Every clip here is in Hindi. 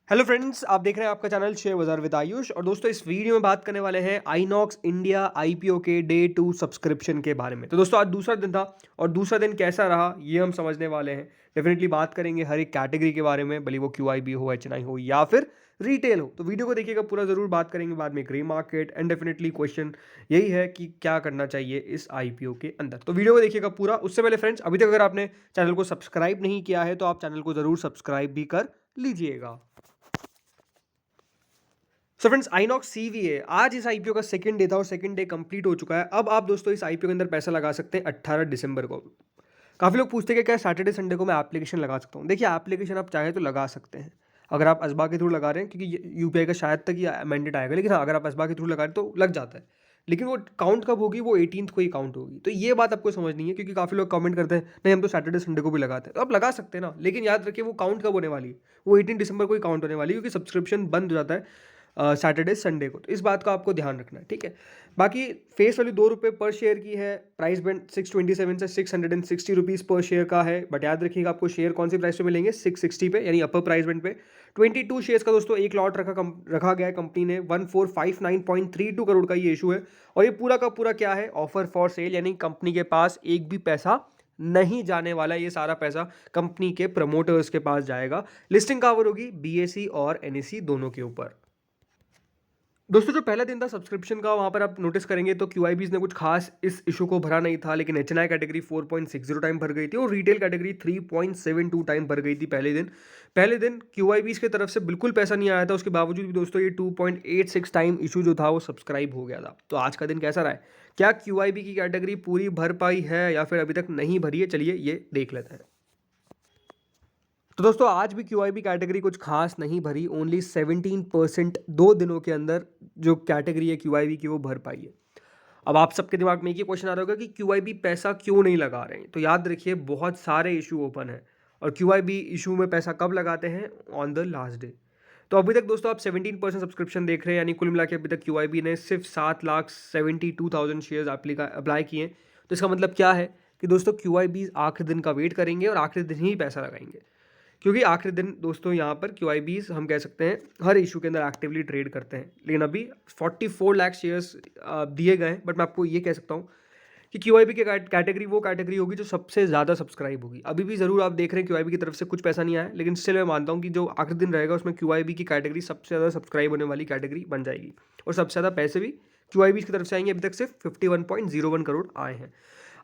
हेलो फ्रेंड्स, आप देख रहे हैं आपका चैनल शेयर बाजार विद आयुष। और दोस्तों, इस वीडियो में बात करने वाले हैं आइनॉक्स इंडिया आईपीओ के डे 2 सब्सक्रिप्शन के बारे में। तो दोस्तों, आज दूसरा दिन था और दूसरा दिन कैसा रहा ये हम समझने वाले हैं। डेफिनेटली बात करेंगे हर एक कैटेगरी के बारे में, भले वो क्यूआईबी हो, एचएनआई हो या फिर रिटेल हो। तो वीडियो को देखिएगा पूरा, जरूर बात करेंगे बाद में grey market and definitely question यही है कि क्या करना चाहिए इस आईपीओ के अंदर। तो वीडियो को देखिएगा पूरा। उससे पहले फ्रेंड्स, अभी तक अगर आपने चैनल को सब्सक्राइब नहीं किया है तो आप चैनल को जरूर सब्सक्राइब भी कर लीजिएगा। सो फ्रेंड्स, आइनॉक्स सीवीए आज इस आईपीओ का सेकंड डे था और सेकंड डे कंप्लीट हो चुका है। अब आप दोस्तों इस आईपीओ के अंदर पैसा लगा सकते हैं 18 दिसंबर को। काफ़ी लोग पूछते हैं कि क्या सैटरडे संडे को मैं एप्लीकेशन लगा सकता हूँ। देखिए, एप्लीकेशन आप चाहे तो लगा सकते हैं अगर आप असबा के थ्रू लगा रहे हैं, क्योंकि यूपीआई का शायद तक ही मैंडेट आएगा। लेकिन हाँ, अगर आप असबा के थ्रू लगा रहे हैं तो लग जाता है। लेकिन वो काउंट कब होगी? वो 18th को ही काउंट होगी। तो ये बात आपको समझनी है, क्योंकि काफ़ी लोग कमेंट करते हैं नहीं हम तो सैटरडे संडे को भी लगाते हैं। तो आप लगा सकते हैं ना, लेकिन याद रखिए वो काउंट कब होने वाली है? वो 18 दिसंबर को ही काउंट होने वाली है, क्योंकि सब्सक्रिप्शन बंद हो जाता है सैटरडे संडे को। तो इस बात का आपको ध्यान रखना है, ठीक है। बाकी फेस वैल्यू ₹2 पर शेयर की है। प्राइस बैंड 627 से 660 रुपीज़ पर शेयर का है। बट याद रखिएगा आपको शेयर कौन सी प्राइस पे मिलेंगे? 660 पे, यानी अपर प्राइस बैंड पे। 22 शेयर्स का दोस्तों एक लॉट रखा गया है कंपनी ने। 1459.32 करोड़ का ये इशू है। और ये पूरा का पूरा क्या है? ऑफर फॉर सेल, यानी कंपनी के पास एक भी पैसा नहीं जाने वाला। ये सारा पैसा कंपनी के प्रमोटर्स के पास जाएगा। लिस्टिंग कवर होगी बीएसई और एनएसई दोनों के ऊपर। दोस्तों, जो पहला दिन था सब्सक्रिप्शन का, वहाँ पर आप नोटिस करेंगे तो क्यूआईबीज ने कुछ खास इस इशू को भरा नहीं था। लेकिन एचएनआई कैटेगरी 4.60 टाइम भर गई थी और रिटेल कैटेगरी 3.72 टाइम भर गई थी पहले दिन क्यूआईबीज की तरफ से बिल्कुल पैसा नहीं आया था। उसके बावजूद भी दोस्तों ये 2.86 टाइम इशू जो था वो सब्सक्राइब हो गया था। तो आज का दिन कैसा रहा है? क्या क्यूआईबी की कैटेगरी पूरी भर पाई है या फिर अभी तक नहीं भरी है? चलिए ये देख लेते हैं। तो दोस्तों, आज भी क्यूआईबी कैटेगरी कुछ खास नहीं भरी। ओनली 17% 2 दिनों के अंदर जो कैटेगरी है क्यूआईबी की वो भर पाई है। अब आप सबके दिमाग में एक ही क्वेश्चन आ रहा होगा कि क्यूआईबी पैसा क्यों नहीं लगा रहे हैं। तो याद रखिए बहुत सारे इशू ओपन है और क्यूआईबी इशू में पैसा कब लगाते हैं? On the last day. तो अभी तक दोस्तों आप 17% सब्सक्रिप्शन देख रहे हैं, यानी कुल मिला के अभी तक क्यूआईबी ने सिर्फ 7,72,000 शेयर्स अप्लाई किए। तो इसका मतलब क्या है कि दोस्तों क्यूआईबी आखिरी दिन का वेट करेंगे और आखिरी दिन ही पैसा लगाएंगे, क्योंकि आखिरी दिन दोस्तों यहाँ पर क्यूआईबीज हम कह सकते हैं हर इशू के अंदर एक्टिवली ट्रेड करते हैं। लेकिन अभी 44 लाख शेयर्स दिए गए हैं। बट मैं आपको ये कह सकता हूँ कि क्यूआईबी की कैटेगरी वो कैटेगरी होगी जो सबसे ज़्यादा सब्सक्राइब होगी। अभी भी ज़रूर आप देख रहे हैं क्यूआईबी की तरफ से कुछ पैसा नहीं आया, लेकिन स्टिल मैं मानता हूँ कि जो आखिरी दिन रहेगा उसमें क्यूआईबी की कैटेगरी सबसे ज़्यादा सब्सक्राइब होने वाली कैटेगरी बन जाएगी। और सबसे ज़्यादा पैसे भी क्यूआईबी की तरफ से आएंगे। अभी तक सिर्फ 51.01 करोड़ आए हैं।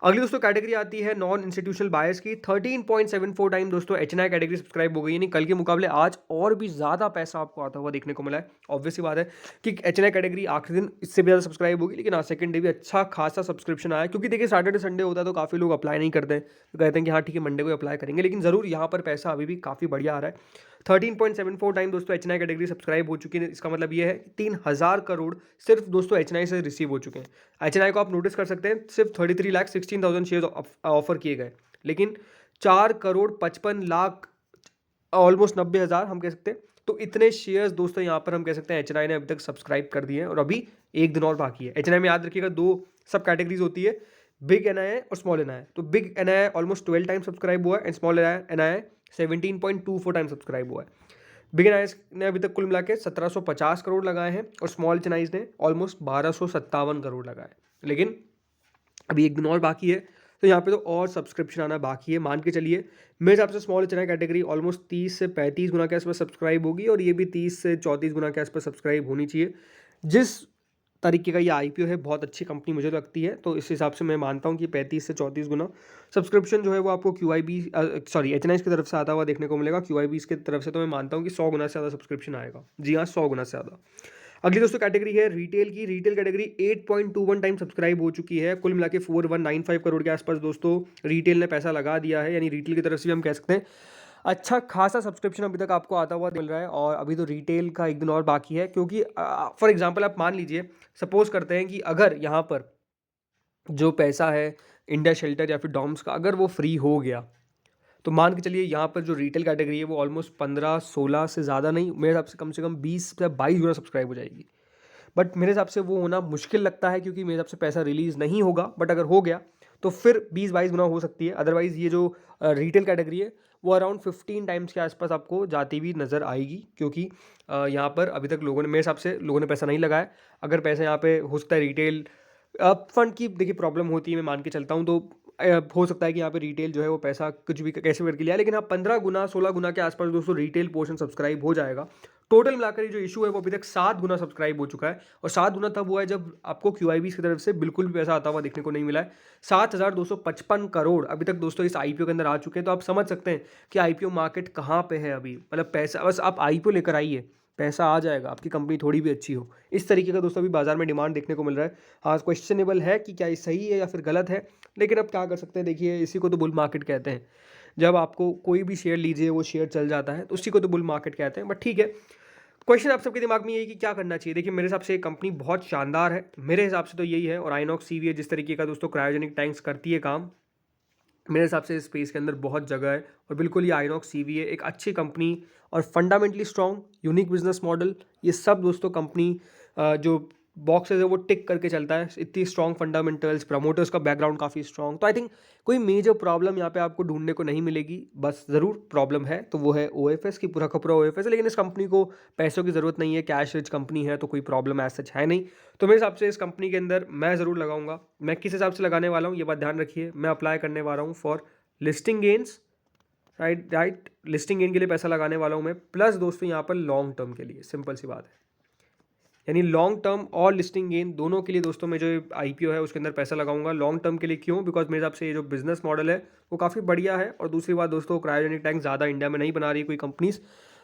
अगली दोस्तों कैटेगरी आती है नॉन इंस्टीट्यूशनल बायर्स की। 13.74 टाइम दोस्तों एचएनआई कैटेगरी सब्सक्राइब हो गई, यानी कल के मुकाबले आज और भी ज़्यादा पैसा आपको आता हुआ देखने को मिला है। ऑब्वियस सी बात है कि एचएनआई कैटेगरी आखिरी दिन इससे भी ज़्यादा सब्सक्राइब होगी। लेकिन आज सेकंड डे भी अच्छा खासा सब्सक्रिप्शन आया, क्योंकि देखिए सैटरडे संडे होता है तो काफ़ी लोग अप्लाई नहीं करते हैं। तो कहते हैं कि हाँ ठीक है मंडे को अप्लाई करेंगे, लेकिन ज़रूर यहाँ पर पैसा अभी भी काफ़ी बढ़िया आ रहा है। 13.74 टाइम दोस्तों एचएनआई कैटेगरी सब्सक्राइब हो चुकी है। इसका मतलब ये है कि 3,000 करोड़ सिर्फ दोस्तों एचएनआई से रिसीव हो चुके हैं। एचएनआई को आप नोटिस कर सकते हैं, सिर्फ 33,16,000 शेयर ऑफर किए गए, लेकिन 4,55,00,000 ऑलमोस्ट 90,000 हम कह सकते हैं। तो इतने शेयर्स दोस्तों यहाँ पर हम कह सकते हैं एचएनआई ने अभी तक सब्सक्राइब कर दिए हैं। और अभी एक दिन और बाकी है। एचएनआई में याद रखिएगा दो सब कैटेगरीज होती है, बिग एनआई और स्मॉल एनआई। तो big NI almost 12 time subscribe हुआ है and small NI 17.24 time subscribe हुआ है। बिग एनआईज ने अभी तक कुल मिला के 1750 करोड़ लगाए हैं और स्मॉल एनआईज ने ऑलमोस्ट 1257 करोड़ लगाए। लेकिन अभी एक दिन और बाकी है, तो यहाँ पे तो और सब्सक्रिप्शन आना बाकी है। मान के चलिए मेरे हिसाब से स्मॉल एचएनआई कैटेगरी ऑलमोस्ट 30 से 35 गुना के आसपास सब्सक्राइब होगी और ये भी 30 से 34 गुना के आसपास सब्सक्राइब होनी चाहिए। जिस तरीके का ये आईपीओ है, बहुत अच्छी कंपनी मुझे लगती है, तो इस हिसाब से मैं मानता हूँ कि 35 से 34 गुना सब्सक्रिप्शन जो है वो आपको क्यूआईबी एचएनआई की तरफ से आता हुआ देखने को मिलेगा। क्यूआईबी की तरफ से तो मैं मानता हूँ कि 100 गुना से ज़्यादा सब्सक्रिप्शन आएगा। जी हाँ, 100 गुना से ज़्यादा। अगली दोस्तों कैटेगरी है रिटेल की। रिटेल कैटेगरी 8.21 टाइम सब्सक्राइब हो चुकी है। कुल मिला के 4195 करोड़ के आसपास दोस्तों रिटेल ने पैसा लगा दिया है, यानी रिटेल की तरफ से भी हम कह सकते हैं अच्छा खासा सब्सक्रिप्शन अभी तक आपको आता हुआ मिल रहा है। और अभी तो रिटेल का एक दिन और बाकी है, क्योंकि फॉर एग्जांपल आप मान लीजिए, सपोज करते हैं कि अगर यहाँ पर जो पैसा है इंडिया शेल्टर या फिर डॉम्स का अगर वो फ्री हो गया, तो मान के चलिए यहाँ पर जो रिटेल कैटेगरी है वो ऑलमोस्ट 15-16 से ज़्यादा नहीं, मेरे हिसाब से कम 20 से 22 गुना सब्सक्राइब हो जाएगी। बट मेरे हिसाब से वो होना मुश्किल लगता है, क्योंकि मेरे हिसाब से पैसा रिलीज़ नहीं होगा। बट अगर हो गया तो फिर 20-22 गुना हो सकती है। अदरवाइज़ ये जो रिटेल कैटेगरी है वो अराउंड 15 टाइम्स के आसपास आपको जाती हुई नज़र आएगी, क्योंकि यहाँ पर अभी तक लोगों ने, मेरे हिसाब से लोगों ने पैसा नहीं लगाया। अगर पैसा यहाँ पे हो सकता है रिटेल फंड की देखिए प्रॉब्लम होती है, मैं मान के चलता हूँ, तो हो सकता है कि यहाँ पे रिटेल जो है वो पैसा कुछ भी कैसे भी करके लिया, लेकिन हाँ 15 गुना 16 गुना के आसपास दोस्तों रिटेल पोर्शन सब्सक्राइब हो जाएगा। टोटल मिलाकर ये जो इशू है वो अभी तक 7 गुना सब्सक्राइब हो चुका है, और 7 गुना तब हुआ है जब आपको क्यूआईबी की तरफ से बिल्कुल भी पैसा आता हुआ देखने को नहीं मिला है। 7,255 करोड़ अभी तक दोस्तों इस आईपीओ के अंदर आ चुके हैं। तो आप समझ सकते हैं कि आईपीओ मार्केट कहाँ पे है अभी, मतलब पैसा बस आप आईपीओ लेकर आइए, पैसा आ जाएगा, आपकी कंपनी थोड़ी भी अच्छी हो। इस तरीके का दोस्तों अभी बाजार में डिमांड देखने को मिल रहा है। हाँ, क्वेश्चनेबल है कि क्या ये सही है या फिर गलत है, लेकिन अब क्या कर सकते हैं, देखिए इसी को तो बुल मार्केट कहते हैं। जब आपको कोई भी शेयर लीजिए वो शेयर चल जाता है, तो उसी को तो बुल मार्केट कहते हैं। बट ठीक है, क्वेश्चन आप सबके दिमाग में यही कि क्या करना चाहिए। देखिए मेरे हिसाब से ये कंपनी बहुत शानदार है, मेरे हिसाब से तो यही है। और आइनॉक्स सीवीए जिस तरीके का दोस्तों क्रायोजेनिक टैंक्स करती है काम, मेरे हिसाब से इस स्पेस के अंदर बहुत जगह है। और बिल्कुल ये आइनॉक्स सीवीए एक अच्छी कंपनी और fundamentally strong, unique business model, ये सब दोस्तों कंपनी जो बॉक्सेस है वो टिक करके चलता है। इतनी स्ट्रॉन्ग फंडामेंटल्स, प्रमोटर्स का बैकग्राउंड काफ़ी स्ट्रॉन्ग, तो आई थिंक कोई मेजर प्रॉब्लम यहाँ पे आपको ढूंढने को नहीं मिलेगी। बस ज़रूर प्रॉब्लम है तो वो है ओएफएस की, पूरा का पूरा ओएफएस है। लेकिन इस कंपनी को पैसों की ज़रूरत नहीं है, कैश रिच कंपनी है, तो कोई प्रॉब्लम ऐसा है नहीं। तो मेरे हिसाब से इस कंपनी के अंदर मैं ज़रूर लगाऊंगा। मैं किस हिसाब से लगाने वाला हूँ ये बात ध्यान रखिए, मैं अप्लाई करने वाला हूँ for listing gains, right, listing gain के लिए पैसा लगाने वाला हूँ मैं, प्लस दोस्तों यहाँ पर लॉन्ग टर्म के लिए, सिंपल सी बात है। यानी लॉन्ग टर्म और लिस्टिंग गेन दोनों के लिए दोस्तों मैं जो आईपीओ है उसके अंदर पैसा लगाऊंगा। लॉन्ग टर्म के लिए क्यों? बिकॉज मेरे हिसाब से ये जो बिजनेस मॉडल है वो काफ़ी बढ़िया है। और दूसरी बात दोस्तों, क्रायोजेनिक टैंक ज़्यादा इंडिया में नहीं बना रही कोई कंपनीज,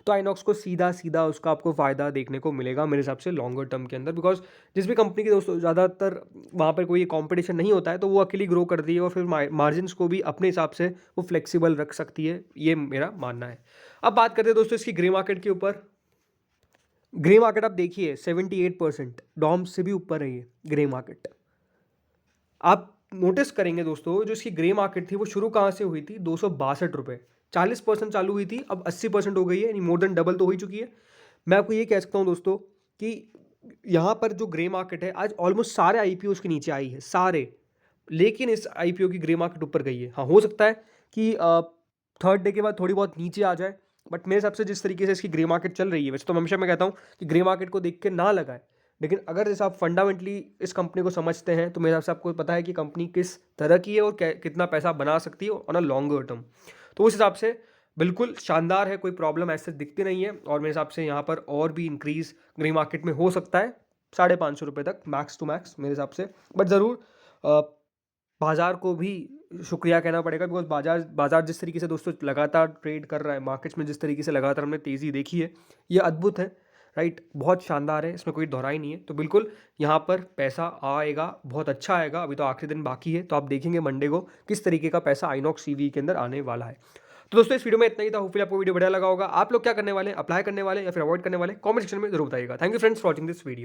तो आइनॉक्स को सीधा सीधा उसका आपको फ़ायदा देखने को मिलेगा मेरे हिसाब से लॉन्गर टर्म के अंदर। बिकॉज जिस भी कंपनी की दोस्तों ज़्यादातर वहाँ पर कोई कॉम्पिटिशन नहीं होता है, तो वो अकेली ग्रो करती है और फिर मार्जिन को भी अपने हिसाब से वो फ्लेक्सिबल रख सकती है, ये मेरा मानना है। अब बात करते हैं दोस्तों इसकी ग्रे मार्केट के ऊपर। ग्रे मार्केट आप देखिए 78% डॉम्स से भी ऊपर है ये ग्रे मार्केट। आप नोटिस करेंगे दोस्तों, जो इसकी ग्रे मार्केट थी वो शुरू कहाँ से हुई थी? 262 रुपये, 40% चालू हुई थी, अब 80% हो गई है, यानी मोर देन डबल तो हो ही चुकी है। मैं आपको ये कह सकता हूँ दोस्तों कि यहाँ पर जो ग्रे मार्केट है आज ऑलमोस्ट सारे आईपीओ के नीचे आई है, सारे। लेकिन इस आईपीओ की ग्रे मार्केट ऊपर गई है। हाँ, हो सकता है कि थर्ड डे के बाद थोड़ी बहुत नीचे आ जाए, बट मेरे हिसाब से जिस तरीके से इसकी ग्रे मार्केट चल रही है, वैसे तो हमेशा मैं कहता हूँ कि ग्रे मार्केट को देख के ना लगाए, लेकिन अगर जैसे आप फंडामेंटली इस कंपनी को समझते हैं तो मेरे हिसाब से आपको पता है कि कंपनी किस तरह की है और कितना पैसा बना सकती है ऑन अ लॉन्गर टर्म। तो उस हिसाब से बिल्कुल शानदार है, कोई प्रॉब्लम ऐसे दिखती नहीं है। और मेरे हिसाब से यहाँ पर और भी इंक्रीज ग्रे मार्केट में हो सकता है, 550 रुपये तक मैक्स टू मैक्स मेरे हिसाब से। बट ज़रूर बाज़ार को भी शुक्रिया कहना पड़ेगा, बिकॉज बाज़ार जिस तरीके से दोस्तों लगातार ट्रेड कर रहा है, मार्केट्स में जिस तरीके से लगातार हमने तेज़ी देखी है, ये अद्भुत है, राइट, बहुत शानदार है, इसमें कोई दोहराई नहीं है। तो बिल्कुल यहाँ पर पैसा आएगा, बहुत अच्छा आएगा। अभी तो आखिरी दिन बाकी है, तो आप देखेंगे मंडे को किस तरीके का पैसा आइनॉक्स सीवी के अंदर आने वाला है। तो दोस्तों इस वीडियो में इतना ही था। होपफुली आपको वीडियो बढ़िया लगा होगा। आप लोग क्या करने वाले, अप्लाई करने वाले या फिर अवॉइड करने वाले, कमेंट सेक्शन में जरूर बताइएगा। Thank you friends for watching this video.